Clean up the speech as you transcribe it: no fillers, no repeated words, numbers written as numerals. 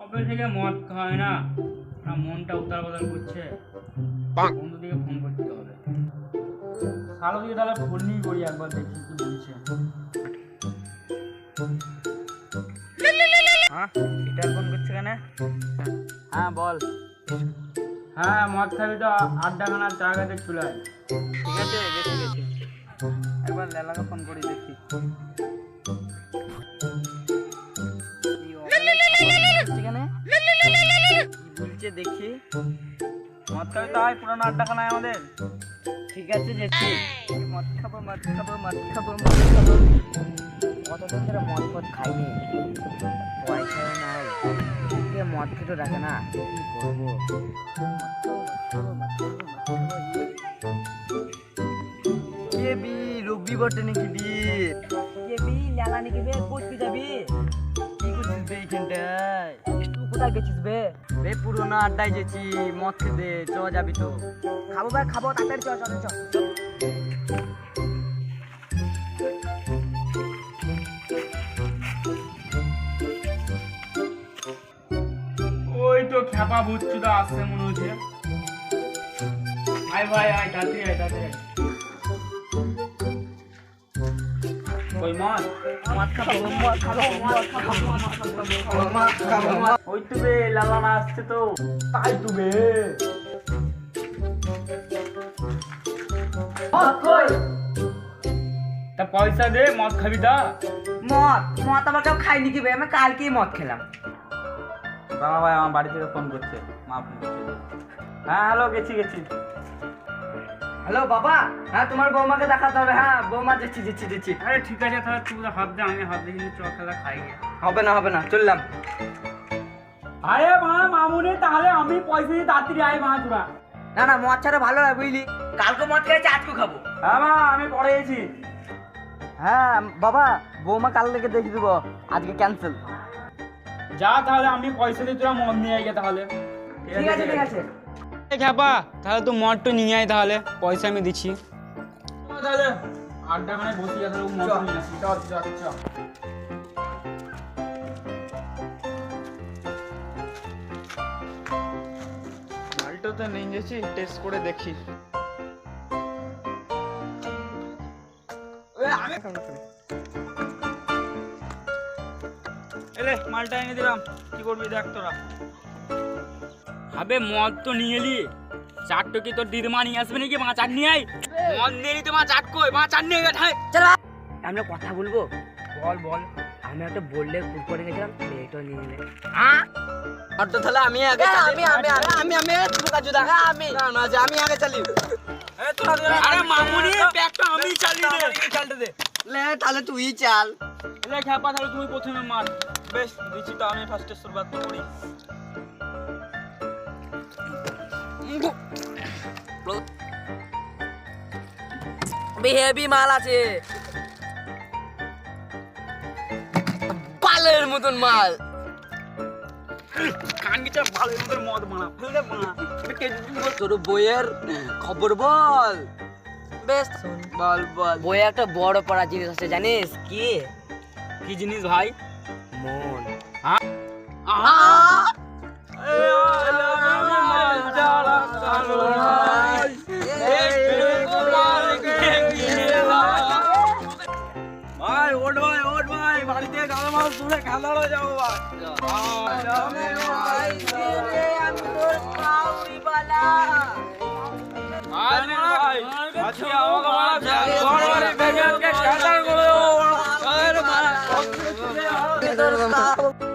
কবে থেকে মদ খায় না, মনটা উতাল পাতাল করছে। বন্ধু দিকে ফোন করতে হবে। কালো দিকে তাহলে ফোন নিয়ে করি, একবার দেখি কি বলছে। হ্যাঁ এটা ফোন করছে কেন? হ্যাঁ বল। হ্যাঁ মদ খাবি তো আড্ডাখানা চা খেতে চলে আয়। ঠিক আছে গেছি গেছি। একবার লেলাকে ফোন করি দেখি। বলছে দেখি মদ খাবে তো হয় পুরানো আড্ডাখানায় আমাদের। ঠিক আছে যেছি। মদ খাবো মদ খাবো মদ খাবো মদ খাবো। কতদিন ধরে মদ ফদ খাইনি, পয়সাও নাই, কে মদ খেতে রাখে না, কি করবো? কে বি রবি বটে নাকি বি? কে বি লেলা নাকি বে? কোথায় যাবি? কি করছিস বে এইখানটায়? তুই কোথায় গেছিস বে? বে পুরোনো আড্ডায় গেছি মদ খেতে। চ যাবি তো? খাবো ভাই খাবো, তাড়াতাড়ি চ চ চ। ওই তো খ্যাপা বুচ্চুদা আসছে মনে হচ্ছে। আয় ভাই আয়, তাড়াতাড়ি আয় তাড়াতাড়ি আয়। ওই মদ মদ খাবো মদ খাবো মদ খাবো মদ খাবো। ওই তো বে লালানা আসছে তো। তাই তো বে। মদ কই? তা পয়সা দে, মদ খাবি তা? মদ মদ আবার কেউ খাইনি কি বে? আমি কালকেই মদ খেলাম। বাবা ভাই আমার বাড়ি থেকে ফোন করছে, মা ফোন করছে। হ্যাঁ হ্যালো, গেছি গেছি। হ্যালো বাবা, হ্যাঁ তোমার বৌমাকে দেখাতে হবে। হ্যাঁ বৌমা যেছি যেছি যেছি। আরে ঠিক আছে, তাহলে তুই হাত দে, আমি হাত দিয়ে চ খেলা খাই গে। হবে না চললাম। আরে মা মামুনি, তাহলে আমি পয়সা দিয়ে তাড়াতাড়ি আয় মা তোরা। না না মদ ছাড়া ভালো হয় বুঝলি, কালকে মদ খেয়েছি আজকে খাবো। হ্যাঁ মা আমি পরে গেছি। হ্যাঁ বাবা বৌমা কাল থেকে দেখে দেবো, আজকে ক্যান্সেল। যা তাহলে, আমি পয়সা দিয়ে তোরা মদ নিয়ে আয় গে তাহলে। ঠিক আছে ঠিক আছে। খ্যাপা তাহলে তো মদটা নিয়ে আয়, তাহলে পয়সা আমি দিচ্ছি। তাহলে আড্ডাখানে বসি, তাহলে মদ নিয়ে আসি। চল চল চল। মালটাতে নিয়ে গেছি, টেস্ট করে দেখি। এলে মালটা এনে দিলাম, কি করবি দেখ তোরা। আবে মদ তো নিয়ে এলি, চারটো কি তোর দিদিমা নিয়ে আসবে নাকি? মা চাট নিয়ে আয়। মদ নিয়ে এলি তো মা চাট কই? মা চাট নিয়ে গেছে। চলো আমরা কথা বলবো। বল বল। আমি একটা বললে খুব করে গেছিলাম, মেয়েটা নিয়ে নিলে। আর তো তাহলে আমি আগে চালি। আমি তুই কাজু দা। আমি না যে আমি আগে চালি। এ তোরা আরে মামুনি ব্যাগটা আমি চালিয়ে দে। চালতে দে। লে তাহলে তুই চাল। এলে খ্যাপা তাহলে তুই প্রথমে মার। বেশ দিছি তো, আমি ফার্স্টে শুরুয়াত করি। হেভি মাল আছে, পালের মতন মাল। কান গিটা ভালো মতো মদ বানা ফেলে বানা। তোর বইয়ের খবর বল। বেশ বল বল। বইয়ে একটা বড় পড়া জিনিস আছে জানিস কি? কি জিনিস ভাই? মন। ভাই ওঠ ভাই ওঠ ভাই, বাড়িতে গালা মাছ তুলে খেলানো যাবো ভাই। ভাই আজকে আমাকে মারা ভেঙে খেলা করে